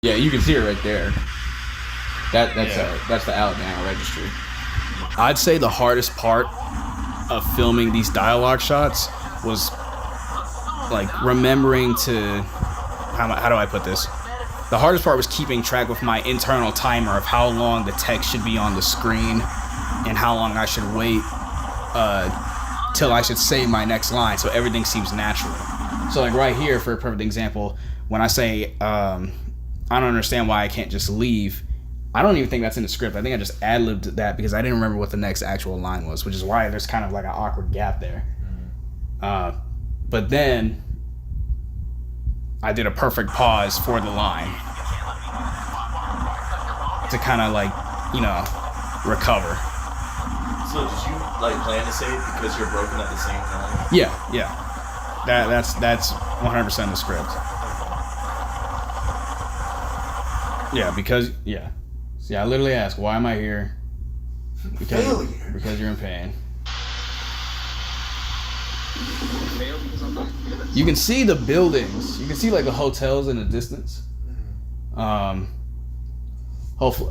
Yeah, you can see it right there. That's the Alabama registry. I'd say the hardest part of filming these dialogue shots was like remembering to how do I put this? The hardest part was keeping track with my internal timer of how long the text should be on the screen and how long I should wait till I should say my next line, so everything seems natural. So like right here, for a perfect example, when I say I don't understand why I can't just leave, I don't even think that's in the script. I think I just ad-libbed that because I didn't remember what the next actual line was, which is why there's kind of like an awkward gap there. But then I did a perfect pause for the line to kind of like, recover. So did you like plan to say it because you're broken at the same time? Yeah. That's 100% the script. Yeah, because See, I literally asked, why am I here? Because you're in pain. You can see the buildings. You can see like the hotels in the distance. Hopefully,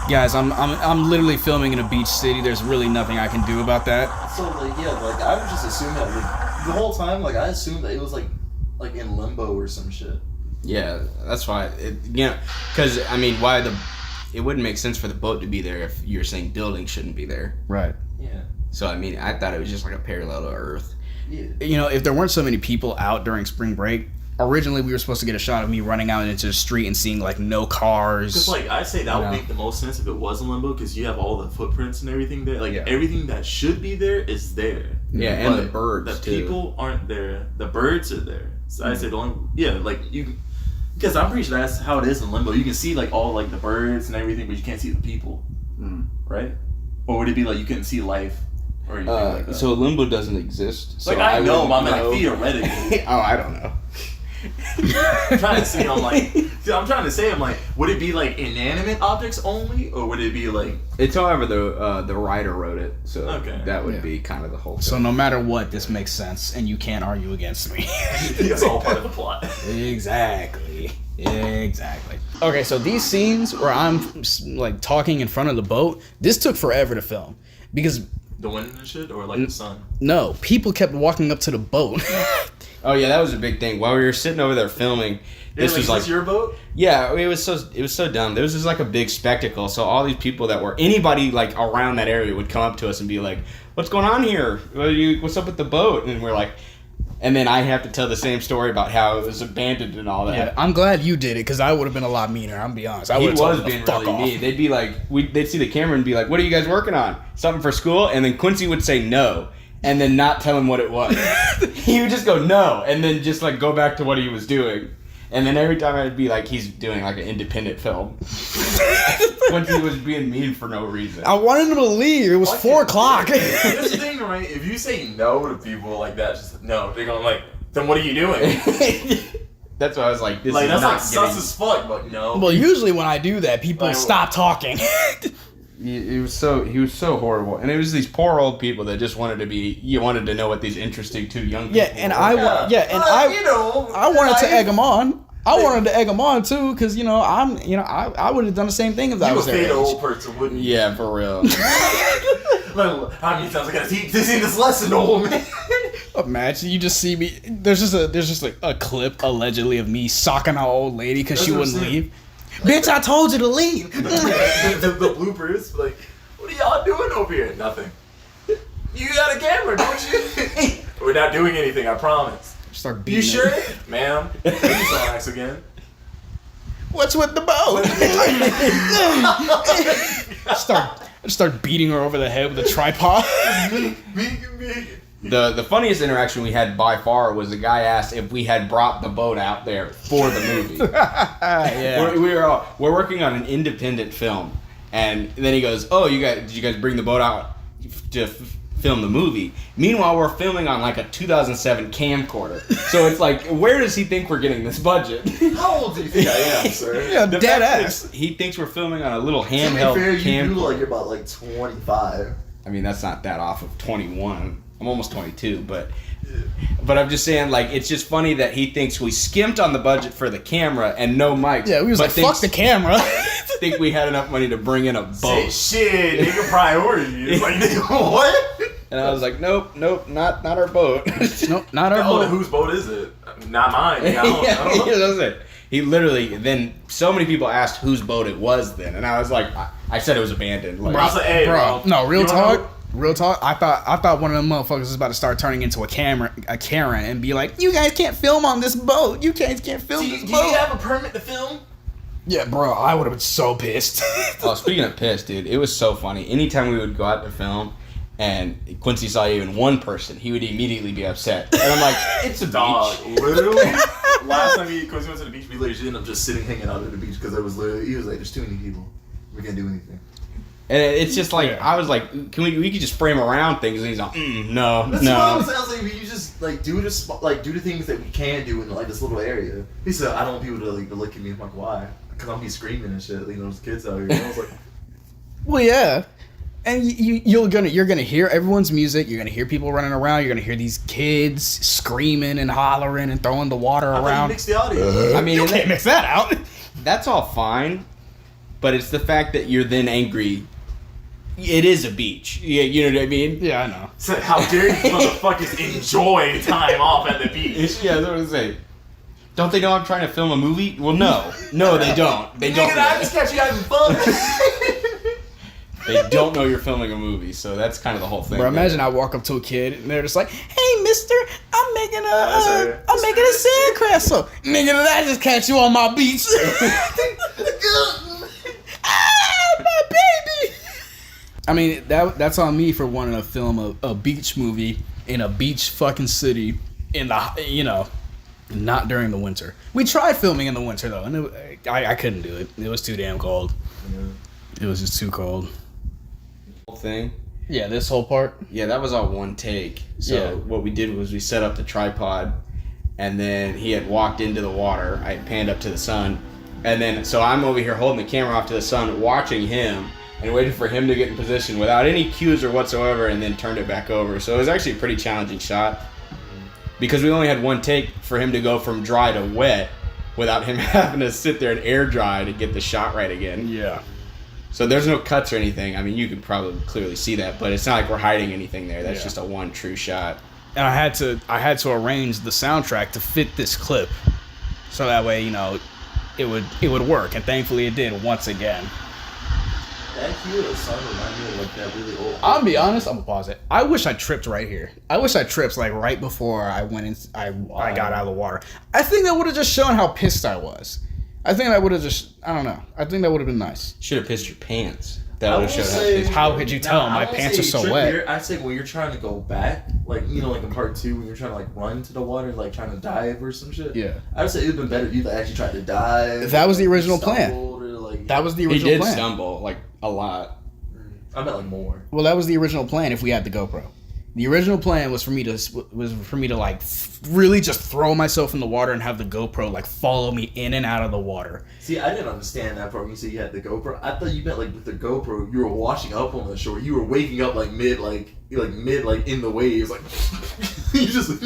guys, I'm literally filming in a beach city. There's really nothing I can do about that. So I would just assume that the whole time, I assumed that it was like in limbo or some shit. Yeah, that's why. Because it wouldn't make sense for the boat to be there if you're saying buildings shouldn't be there. Right. Yeah. So I thought it was just like a parallel to Earth. Yeah. If there weren't so many people out during spring break, originally we were supposed to get a shot of me running out into the street and seeing like no cars. Because I'd say that would make the most sense if it was in limbo, because you have all the footprints and everything there. Everything that should be there is there. Yeah, and the birds too. The people aren't there. The birds are there. So I said, because I'm pretty sure that's how it is in limbo. You can see all the birds and everything, but you can't see the people, right? Or would it be you couldn't see life or anything like that? So limbo doesn't exist. So I know, but I'm theoretically. Oh, I don't know. I'm trying to say, would it be inanimate objects only, or would it be It's however the writer wrote it, so that would be kind of the whole thing. So no matter what, this makes sense, and you can't argue against me. It's all part of the plot. Exactly. Okay, so these scenes where I'm talking in front of the boat, this took forever to film because the wind and shit, or the sun. No, people kept walking up to the boat. Oh yeah, that was a big thing. While we were sitting over there filming, this was your boat? Yeah, it was so dumb. There was just a big spectacle. So all these people that were anybody around that area would come up to us and be like, "What's going on here? What's up with the boat?" And we're like, and then I have to tell the same story about how it was abandoned and all that. Yeah, I'm glad you did it because I would have been a lot meaner. I'm gonna be honest. He was being really mean. They'd be they'd see the camera and be like, "What are you guys working on? Something for school?" And then Quincy would say no. And then not tell him what it was. He would just go no, and then just go back to what he was doing. And then every time I'd be he's doing an independent film. When he was being mean for no reason. I wanted him to leave. It was 4 o'clock. Here's the thing, right? If you say no to people like that, just no, they're going then what are you doing? That's why I was this is that's sus as fuck, but no. Well, usually when I do that, people stop talking. He was so horrible, and it was these poor old people that just wanted to know what these interesting 2 young people were. I wanted to egg them on. I wanted to egg them on too, because I would have done the same thing if I was there. You would old person, wouldn't you? Yeah, for real. How many times I gotta teach this lesson, old man? Imagine you just see me. There's just a clip allegedly of me socking an old lady because she wouldn't leave. Bitch, I told you to leave. the bloopers, what are y'all doing over here? Nothing. You got a camera, don't you? We're not doing anything, I promise. Start beating. You sure? Ma'am, please don't ask again. What's with the boat? start beating her over the head with a tripod. The funniest interaction we had by far was the guy asked if we had brought the boat out there for the movie. Yeah. We're working on an independent film, and then he goes, "Oh, did you guys bring the boat out to film the movie?" Meanwhile, we're filming on a 2007 camcorder. So it's where does he think we're getting this budget? How old do you think I am, sir? Yeah, dead ass. He thinks we're filming on a little handheld camcorder. You look about 25. I mean, that's not that off of 21. I'm almost 22, but But I'm just saying, like, it's just funny that he thinks we skimped on the budget for the camera and no mics. Yeah, we was but like, fuck the camera. think we had enough money to bring in a Say boat. shit, nigga, priority. It's like, nigga, what? And I was like, nope, not our boat. Nope, not our Oh, boat. whose boat is it? Not mine. Nigga, I don't know. That's it. He literally, then so many people asked whose boat it was then. And I was like, I said it was abandoned. Like, I was like, hey, bro. No, real you don't talk. know- Real talk. I thought one of them motherfuckers was about to start turning into a Karen, and be like, "You guys can't film on this boat. You guys can't film Do this you boat." have a permit to film? Yeah, bro, I would have been so pissed. oh, speaking of piss, dude, it was so funny. Anytime we would go out to film and Quincy saw even one person, he would immediately be upset. And I'm like, it's a Dog, beach. literally. Last time Quincy went to the beach, we literally ended up just sitting, hanging out at the beach because he was like, there's too many people. We can't do anything. And it's just like, Yeah. I was like, we could just frame around things. And he's like, no, That's what I no. was saying. I was like, you just like do the things that we can do in like this little area. He said, I don't want people to like look at me. I'm like, why? Because I'll be screaming and shit. You know, those kids out here. And I was like, Well, yeah, and you're gonna hear everyone's music. You're gonna hear people running around. You're gonna hear these kids screaming and hollering and throwing the water I thought you around. mixed the audio. I mean, You and can't mix that out. that's all fine. But it's the fact that you're then angry. It is a beach. Yeah, you know what I mean? Yeah, I know. Said, how dare you motherfuckers enjoy time off at the beach? Yeah, that's what I'm saying. Don't they know I'm trying to film a movie? Well, no. No, they don't. They don't. Nigga, I just catch you having fun. They don't know you're filming a movie, so that's kind of the whole thing. Bro, imagine I walk up to a kid and they're just like, "Hey, Mister, I'm making sorry. I'm making a sandcastle." Nigga, did I just catch you on my beach? Ah, my baby. I mean, that's on me for wanting to film a beach movie in a beach fucking city in the not during the winter. We tried filming in the winter though, and I couldn't do it. It was too damn cold. It was just too cold. Whole thing. Yeah, this whole part. Yeah, that was all one take. So Yeah. what we did was we set up the tripod, and then he had walked into the water. I panned up to the sun, and then so I'm over here holding the camera off to the sun, watching him and waiting for him to get in position without any cues or whatsoever, and then turned it back over. So it was actually a pretty challenging shot because we only had one take for him to go from dry to wet without him having to sit there and air dry to get the shot right again. Yeah. So there's no cuts or anything. I mean, you can probably clearly see that, but it's not like we're hiding anything there. That's Yeah. just a one true shot. And I had to arrange the soundtrack to fit this clip, so that way it would work. And thankfully it did once again. That cue of the sun reminded me of like that really old. I'll be honest. I'm gonna pause it. I wish I tripped right here. I wish I tripped like right before I went in. I got out of the water. I think that would have just shown how pissed I was. I think that would have just. I don't know. I think that would have been nice. Should have pissed your pants. That I would have will showed how say- pissed. How could you tell? Nah, I My won't pants say are so trip wet. here. I'd say when you're trying to go back, like like in part 2 when you're trying to like run to the water, like trying to dive or some shit. Yeah. I'd say it'd been better if you actually tried to dive. That was the original plan. stumbled, or, like, That was the He original did plan. stumble like a lot. I meant like more. Well, that was the original plan. If we had the GoPro, the original plan was for me to like really just throw myself in the water and have the GoPro like follow me in and out of the water. See, I didn't understand that part when you said you had the GoPro. I thought you meant like with the GoPro, you were washing up on the shore. You were waking up like mid in the waves, like you just.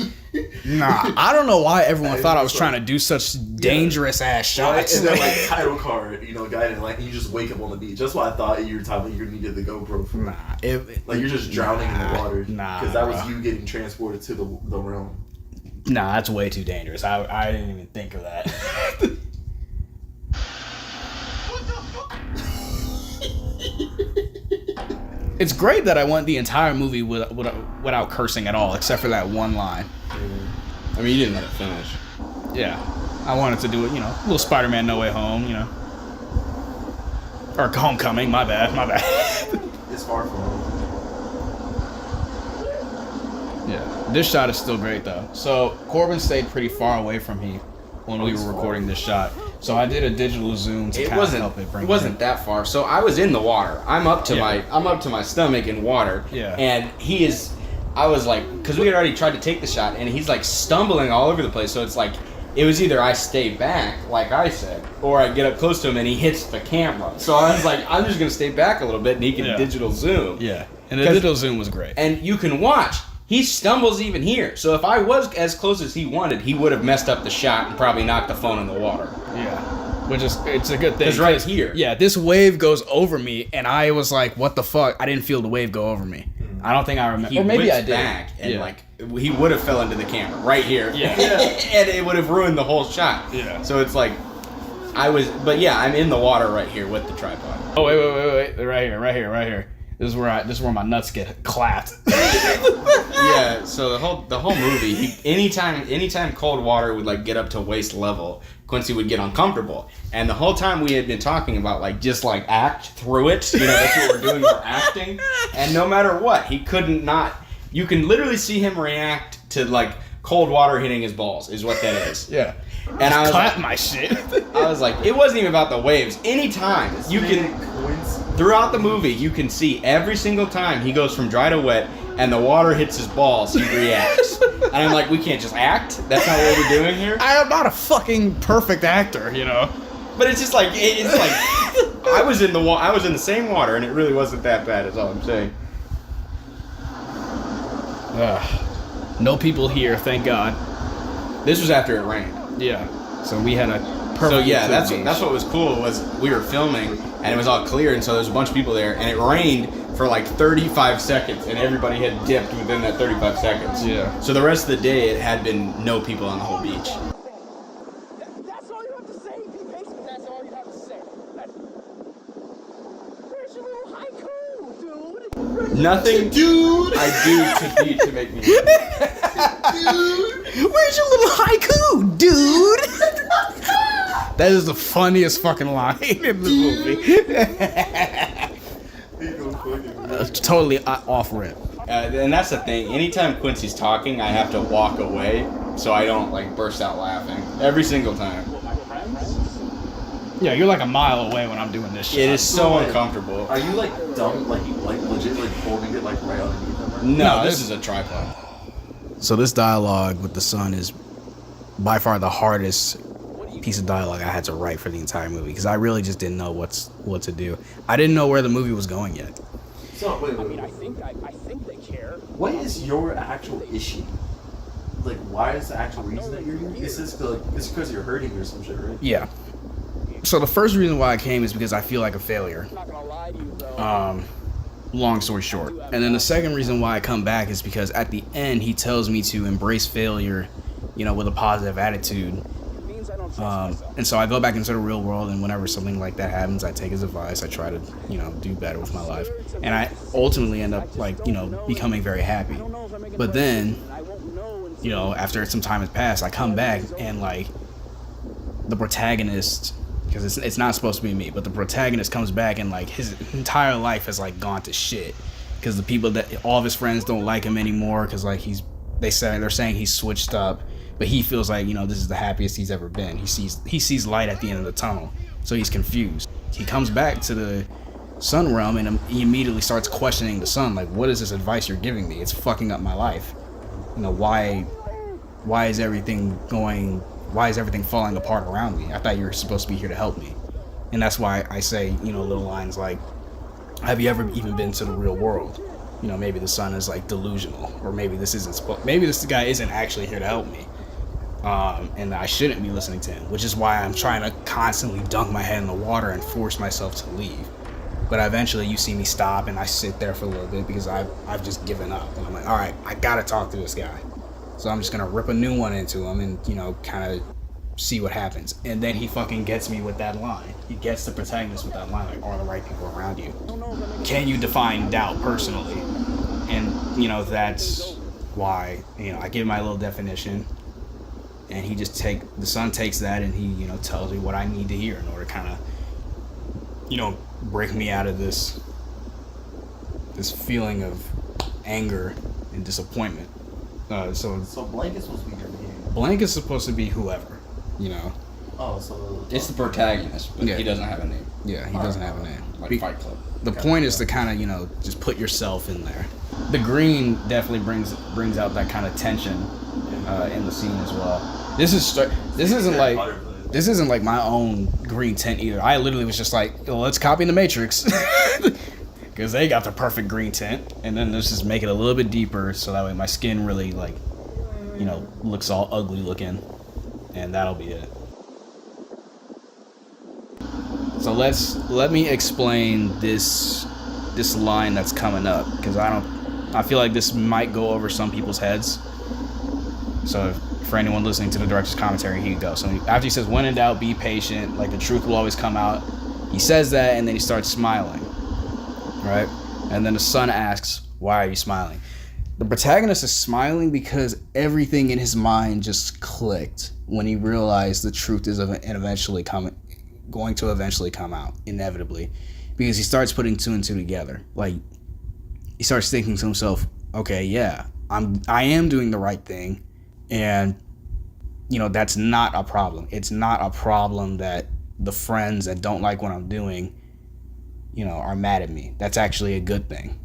Nah, I don't know why everyone That thought I is was trying to do such dangerous ass Right? shots. And then like title card, guiding like, and you just wake up on the beach. That's why I thought you were talking. You're gonna get the GoPro for. Nah, Like you're just drowning in the water. Nah, Because that was bro. you getting transported to the realm. Nah, that's way too dangerous. I didn't even think of that. It's great that I went the entire movie without cursing at all, except for that one line. I mean, you didn't let it finish. Yeah, I wanted to do it, little Spider-Man No Way Home, or Homecoming. My bad. It's far from home. Yeah, this shot is still great though. So Corbin stayed pretty far away from me when we were recording this shot. So I did a digital zoom to It kind of wasn't. help it bring It wasn't that far. So I was in the water. I'm up to my stomach in water. Yeah. And he is. I was like, because we had already tried to take the shot, and he's like stumbling all over the place. So it's like, it was either I stay back, like I said, or I get up close to him and he hits the camera. So I was like, I'm just gonna stay back a little bit, and he can Yeah. digital zoom. Yeah, and the 'Cause- digital zoom was great. And you can watch He stumbles even here. So if I was as close as he wanted, he would have messed up the shot and probably knocked the phone in the water. Yeah. Which is, it's a good thing. It's right here. Yeah, this wave goes over me, and I was like, what the fuck? I didn't feel the wave go over me. I don't think I remember. He Or maybe whips I did. back and Yeah. like he would have fell into the camera right here. Yeah. And it would have ruined the whole shot. Yeah. So it's like but yeah, I'm in the water right here with the tripod. Oh, wait. Right here. This is where my nuts get clapped. Yeah, so the whole movie, anytime cold water would like get up to waist level, Quincy would get uncomfortable. And the whole time we had been talking about like just like act through it, you know, that's what we're doing, we're acting. And no matter what, he couldn't not. You can literally see him react to like cold water hitting his balls, is what that is. Yeah. And I was Clap like, my shit. I was like, it wasn't even about the waves. Anytime you can. Throughout the movie, you can see every single time he goes from dry to wet and the water hits his balls, he reacts. And I'm like, we can't just act? That's not what we're doing here? I am not a fucking perfect actor, you know. But it's just like, I was in the same water and it really wasn't that bad, is all I'm saying. No people here, thank God. This was after it rained. Yeah. So we had a perfect. So yeah, that's beach. what was cool was we were filming and it was all clear and so there was a bunch of people there and it rained for like 35 seconds and everybody had dipped within that 35 seconds. Yeah. So the rest of the day it had been no people on the whole beach. That's all you have to say, P-Pace? That's all you have to say. Where's your little haiku, dude? Nothing Dude! I do to beat to make me Where's your little haiku, dude? That is the funniest fucking line in the movie. Totally off rip. and that's the thing. Anytime Quincy's talking, I have to walk away so I don't like burst out laughing. Every single time. Yeah, you're like a mile away when I'm doing this shit. It is so uncomfortable. Are you like dumb, like you like legit like holding it like right underneath them? No, No, this this- is a tripod. So this dialogue with the son is by far the hardest piece of dialogue I had to write for the entire movie because I really just didn't know what to do. I didn't know where the movie was going yet. So wait. I think they care. What is your actual issue? Like, why is the actual reason that you're here? Is this like it's because you're hurting or some shit, right? Yeah. So the first reason why I came is because I feel like a failure. I'm not gonna lie to you, though. Long story short. And then the second reason why I come back is because at the end he tells me to embrace failure, you know, with a positive attitude. It means I don't trust myself. And so I go back into the real world, and whenever something like that happens, I take his advice. I try to, you know, do better with my life, and I ultimately end up like, you know, becoming very happy. But then, I won't know until you know, after some time has passed, I come back and like the protagonist, because it's not supposed to be me, but the protagonist comes back and like his entire life has like gone to shit because the people that all of his friends don't like him anymore because like they're saying he's switched up, but he feels like, you know, this is the happiest he's ever been. He sees light at the end of the tunnel, so he's confused. He comes back to the sun realm and he immediately starts questioning the sun, like, what is this advice you're giving me? It's fucking up my life. You know, why is everything falling apart around me? I thought you were supposed to be here to help me. And that's why I say, you know, little lines like, have you ever even been to the real world? You know, maybe the sun is like delusional, or maybe this guy isn't actually here to help me. And I shouldn't be listening to him, which is why I'm trying to constantly dunk my head in the water and force myself to leave. But eventually you see me stop and I sit there for a little bit because I've just given up. And I'm like, all right, I gotta talk to this guy. So I'm just gonna rip a new one into him and, you know, kind of see what happens. And then he fucking gets me with that line. He gets the protagonist with that line, like, are the right people around you? Can you define doubt personally? And, you know, that's why, you know, I give my little definition. And the son takes that and he, you know, tells me what I need to hear in order to kind of, you know, break me out of this feeling of anger and disappointment. So Blanket's supposed to be your name. Blank is supposed to be whoever, you know. Oh, so It's the protagonist, but Yeah. he doesn't have a name. Yeah, he doesn't have a name. Like Be- Fight Club. The point is to kind of, you know, just put yourself in there. The green definitely brings out that kind of tension in the scene as well. This isn't like my own green tint either. I literally was just like, well, let's copy the Matrix. because they got the perfect green tint, and then let's just make it a little bit deeper so that way my skin really like, you know, looks all ugly looking, and that'll be it. So let me explain this line that's coming up, because I feel like this might go over some people's heads. So for anyone listening to the director's commentary, here you go. So after he says, "When in doubt, be patient, like the truth will always come out," he says that, and then he starts smiling, right? And then the son asks, "Why are you smiling?" The protagonist is smiling because everything in his mind just clicked when he realized the truth is going to eventually come out, inevitably, because he starts putting two and two together. Like, he starts thinking to himself, okay, yeah, I am doing the right thing, and you know, that's not a problem. It's not a problem that the friends that don't like what I'm doing, you know, are mad at me. That's actually a good thing.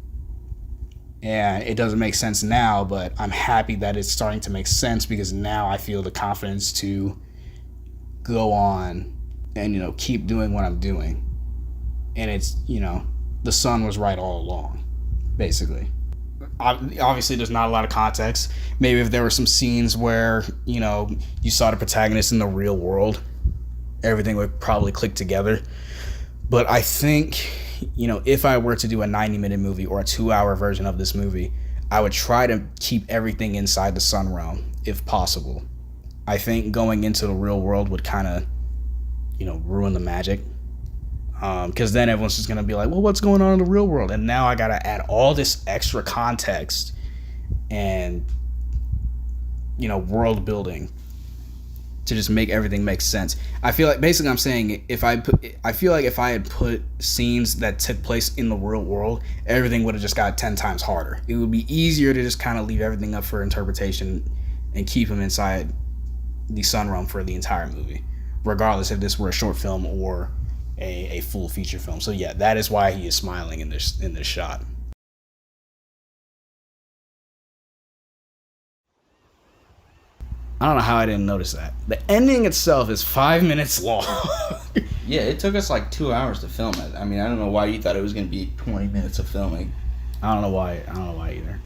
And it doesn't make sense now, but I'm happy that it's starting to make sense, because now I feel the confidence to go on and, you know, keep doing what I'm doing. And it's, you know, the son was right all along, basically. Obviously, there's not a lot of context. Maybe if there were some scenes where, you know, you saw the protagonist in the real world, everything would probably click together. But I think, you know, if I were to do a 90-minute movie or a 2-hour version of this movie, I would try to keep everything inside the sun realm, if possible. I think going into the real world would kind of, you know, ruin the magic. Because then everyone's just going to be like, well, what's going on in the real world? And now I got to add all this extra context and, you know, world building to just make everything make sense. I feel like, basically I'm saying, I feel like if I had put scenes that took place in the real world, everything would have just got 10 times harder. It would be easier to just kind of leave everything up for interpretation and keep them inside the sun realm for the entire movie, regardless if this were a short film or a full feature film. So yeah, that is why he is smiling in this shot. I don't know how I didn't notice that. The ending itself is 5 minutes long. Yeah, it took us like 2 hours to film it. I mean, I don't know why you thought it was going to be 20 minutes of filming. I don't know why either.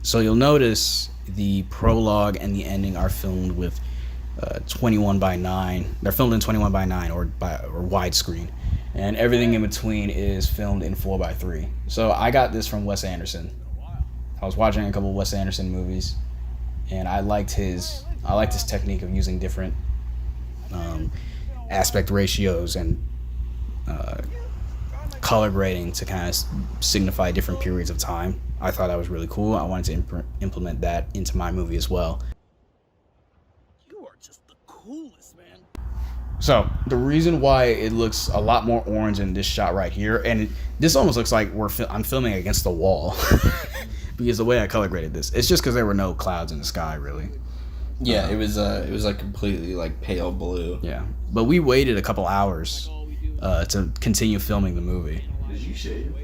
So you'll notice the prologue and the ending are filmed with 21:9. They're filmed in 21:9 or widescreen, and everything in between is filmed in 4:3. So I got this from Wes Anderson. I was watching a couple of Wes Anderson movies, and I liked his technique of using different aspect ratios and color grading to kind of signify different periods of time. I thought that was really cool. I wanted to implement that into my movie as well. You are just the coolest, man. So the reason why it looks a lot more orange in this shot right here, and this almost looks like I'm filming against the wall, because the way I color graded this, it's just because there were no clouds in the sky, really. Yeah, it was like completely like pale blue. Yeah, but we waited a couple hours to continue filming the movie. Did you shave?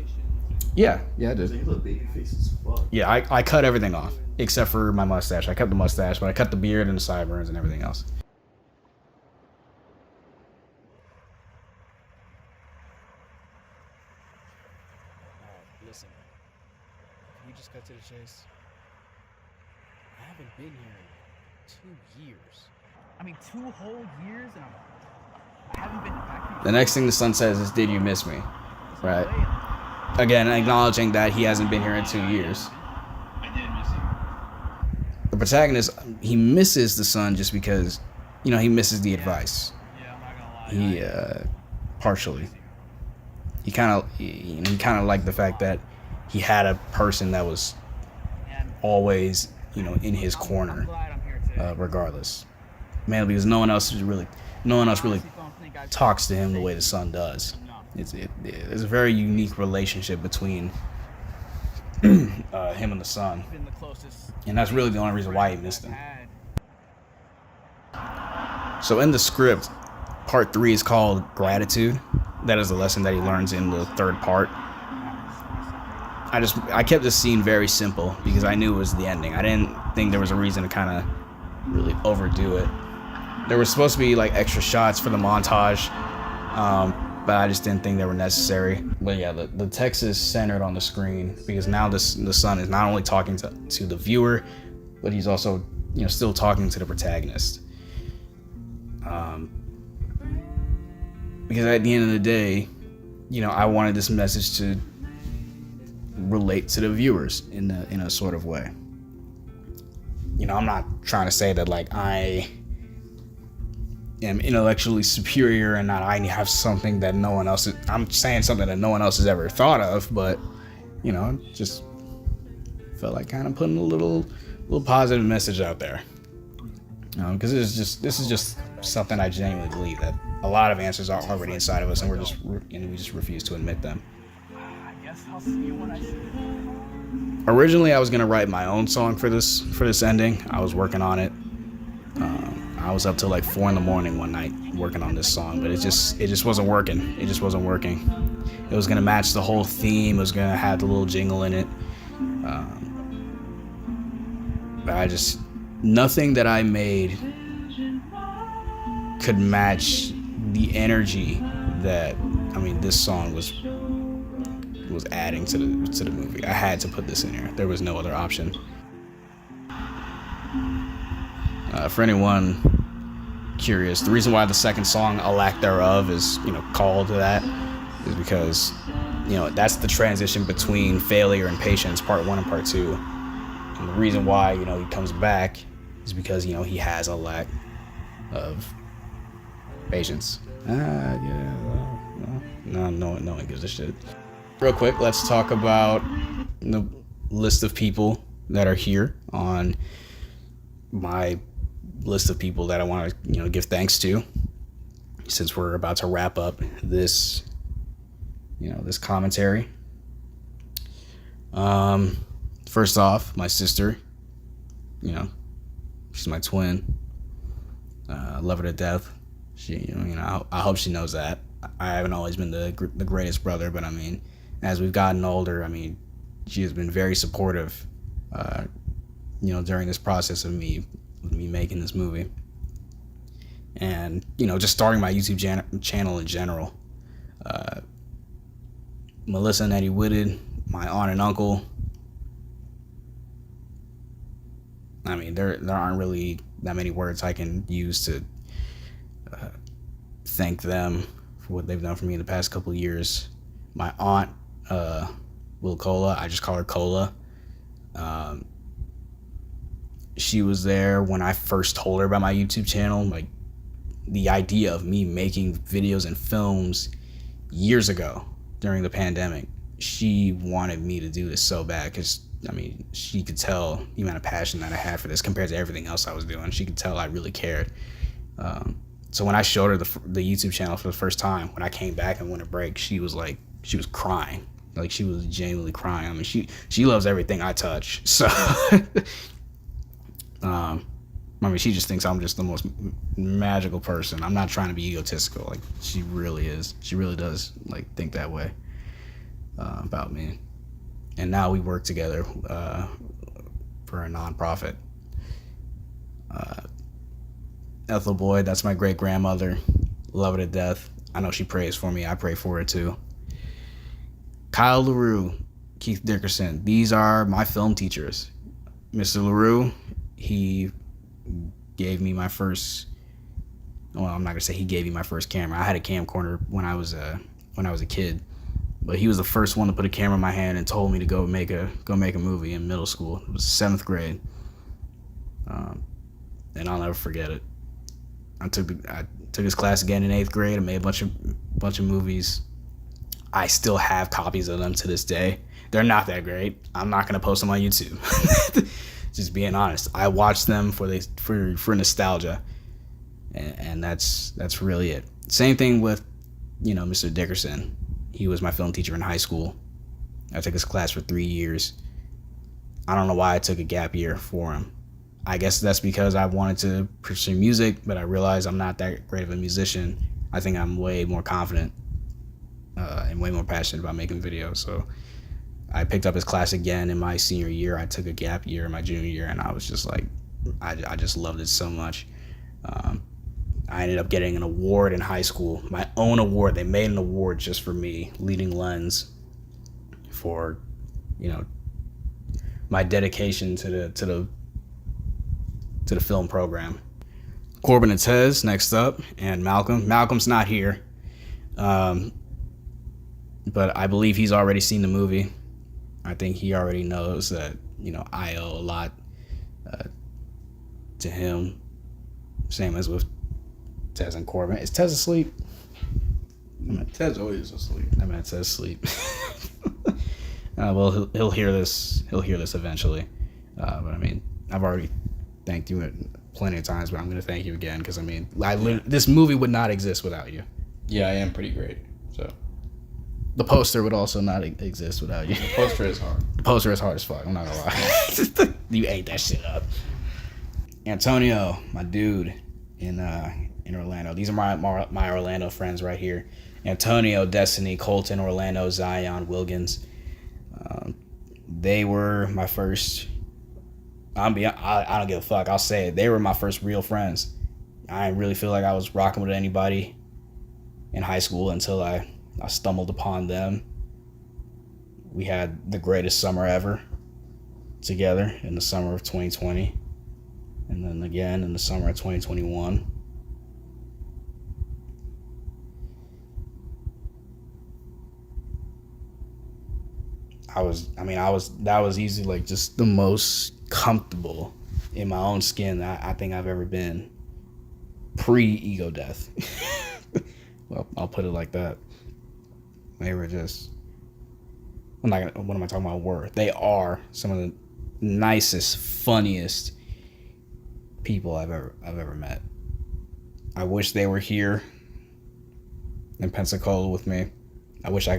Yeah, I So did. you look baby face as fuck. Yeah, I cut everything off except for my mustache. I cut the mustache, but I cut the beard and the sideburns and everything else. Listen, can we just cut to the chase? I haven't been here in 2 years. I mean, 2 whole years, and I haven't been back. The next thing the son says is, "Did you miss me?" Right? Again, acknowledging that he hasn't been here in 2 years. I did miss you. The protagonist, he misses the son just because, you know, he misses the advice. Yeah, I'm not gonna lie. He partially. He kind of liked the fact that he had a person that was always, you know, in his corner, Glad I'm here today. regardless. Mainly because no one else really talks to him the way the son does. It's a very unique relationship between him and the son, Been the closest and that's really the only reason why he missed him. had. So in the script, part 3 is called Gratitude. That is the lesson that he learns in the third part. I kept this scene very simple because I knew it was the ending. I didn't think there was a reason to kind of really overdo it. There was supposed to be like extra shots for the montage, but I just didn't think they were necessary. But yeah, the text is centered on the screen because now the son is not only talking to the viewer, but he's also, you know, still talking to the protagonist. Because at the end of the day, you know, I wanted this message to relate to the viewers in a sort of way. You know, I'm not trying to say that like I am intellectually superior and that I have something that no one else is. I'm saying something that no one else has ever thought of, but you know, just felt like kind of putting a little positive message out there. Because this is just something I genuinely believe, that a lot of answers are already inside of us, and we just refuse to admit them. I guess I'll see you when I see you. Originally, I was gonna write my own song for this ending. I was working on it. I was up till like 4 a.m. one night working on this song, but it just wasn't working. It just wasn't working. It was gonna match the whole theme. It was gonna have the little jingle in it. But nothing that I made could match the energy that, I mean, this song was adding to the movie. I had to put this in here. There was no other option. For anyone curious, the reason why the second song, A Lack Thereof, is, you know, called that is because, you know, that's the transition between Failure and Patience, part 1 and part 2. And the reason why, you know, he comes back is because, you know, he has a lack of patience. No one gives a shit. Real quick, let's talk about the list of people that are here on my list of people that I want to, you know, give thanks to, since we're about to wrap up this, you know, this commentary. First off, my sister, you know, she's my twin. I love her to death. She, you know, I hope she knows that. I haven't always been the greatest brother, but I mean, as we've gotten older, I mean, she has been very supportive, you know, during this process of me making this movie. And, you know, just starting my YouTube channel in general. Melissa and Eddie Whitted, my aunt and uncle. I mean, there aren't really that many words I can use to thank them for what they've done for me in the past couple of years. My aunt, Will Cola, I just call her Cola. She was there when I first told her about my YouTube channel. Like, the idea of me making videos and films years ago during the pandemic, she wanted me to do this so bad because, I mean, she could tell the amount of passion that I had for this compared to everything else I was doing. She could tell I really cared. So when I showed her the YouTube channel for the first time, when I came back and went to break, she was crying. Like, she was genuinely crying. I mean, she loves everything I touch. So, I mean, she just thinks I'm just the most magical person. I'm not trying to be egotistical. Like, she really is. She really does, like, think that way about me. And now we work together for a nonprofit. Ethel Boyd, that's my great grandmother. Love her to death. I know she prays for me. I pray for her too. Kyle LaRue, Keith Dickerson, these are my film teachers. Mr. LaRue, he gave me my first, well, I'm not gonna say he gave me my first camera. I had a camcorder when I was a kid, but he was the first one to put a camera in my hand and told me to go make a movie in middle school. It was 7th grade, and I'll never forget it. I took his class again in 8th grade. I made a bunch of movies. I still have copies of them to this day. They're not that great. I'm not gonna post them on YouTube. Just being honest. I watch them for nostalgia, and that's really it. Same thing with, you know, Mr. Dickerson. He was my film teacher in high school. I took his class for 3 years. I don't know why I took a gap year for him. I guess that's because I wanted to pursue music, but I realized I'm not that great of a musician. I think I'm way more confident and way more passionate about making videos. So I picked up his class again in my senior year. I took a gap year in my junior year, and I was just like, I just loved it so much. I ended up getting an award in high school, my own award. They made an award just for me, leading lens, for, you know, my dedication to the film program. Corbin and Tez next up, and Malcolm. Malcolm's not here, but I believe he's already seen the movie. I think he already knows that, you know, I owe a lot to him. Same as with Tez and Corbin. Is Tez asleep? Ted's always asleep. I meant Tez asleep. Well, he'll hear this. He'll hear this eventually. But I mean, I've already thanked you plenty of times, but I'm going to thank you again because I mean, this movie would not exist without you. Yeah, I am pretty great. So the poster would also not exist without you. the poster is hard. The poster is hard as fuck. I'm not gonna lie. You ate that shit up. Antonio, my dude, in Orlando. These are my Orlando friends right here. Antonio, Destiny, Colton, Orlando, Zion, Wilkins. They were my first. I don't give a fuck. I'll say it. They were my first real friends. I didn't really feel like I was rocking with anybody in high school until I stumbled upon them. We had the greatest summer ever together in the summer of 2020. And then again in the summer of 2021. That was easily like just the most comfortable in my own skin that I think I've ever been pre-ego death. Well, I'll put it like that. They were just, what am I talking about? They are some of the nicest, funniest people I've ever met. I wish they were here in Pensacola with me. I wish I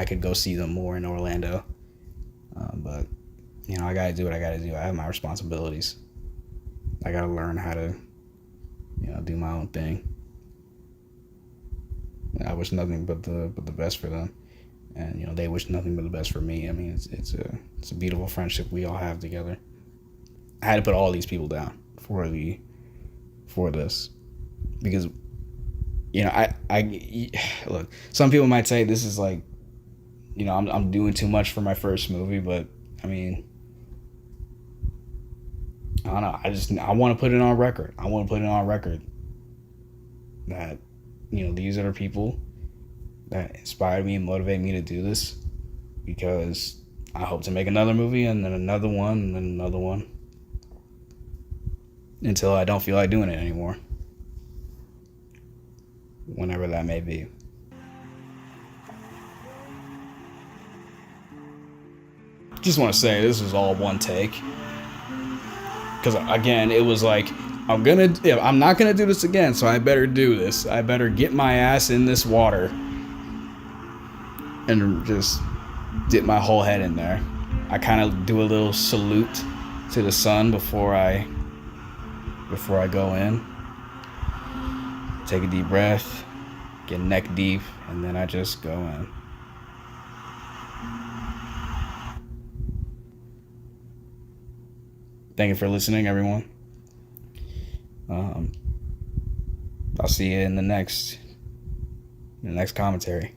could go see them more in Orlando. But you know, I gotta do what I gotta do. I have my responsibilities. I gotta learn how to, you know, do my own thing. I wish nothing but the best for them, and you know, they wish nothing but the best for me. I mean, it's a beautiful friendship we all have together. I had to put all these people down for this because, you know, I look. Some people might say this is like, you know, I'm doing too much for my first movie, but I mean, I don't know. I want to put it on record. I want to put it on record that, you know, these are the people that inspired me and motivate me to do this, because I hope to make another movie and then another one and then another one until I don't feel like doing it anymore, whenever that may be. Just want to say this was all one take, because again, it was like, I'm not gonna do this again, so I better do this. I better get my ass in this water and just dip my whole head in there. I kind of do a little salute to the sun before I go in. Take a deep breath, get neck deep, and then I just go in. Thank you for listening, everyone. I'll see you in the next commentary.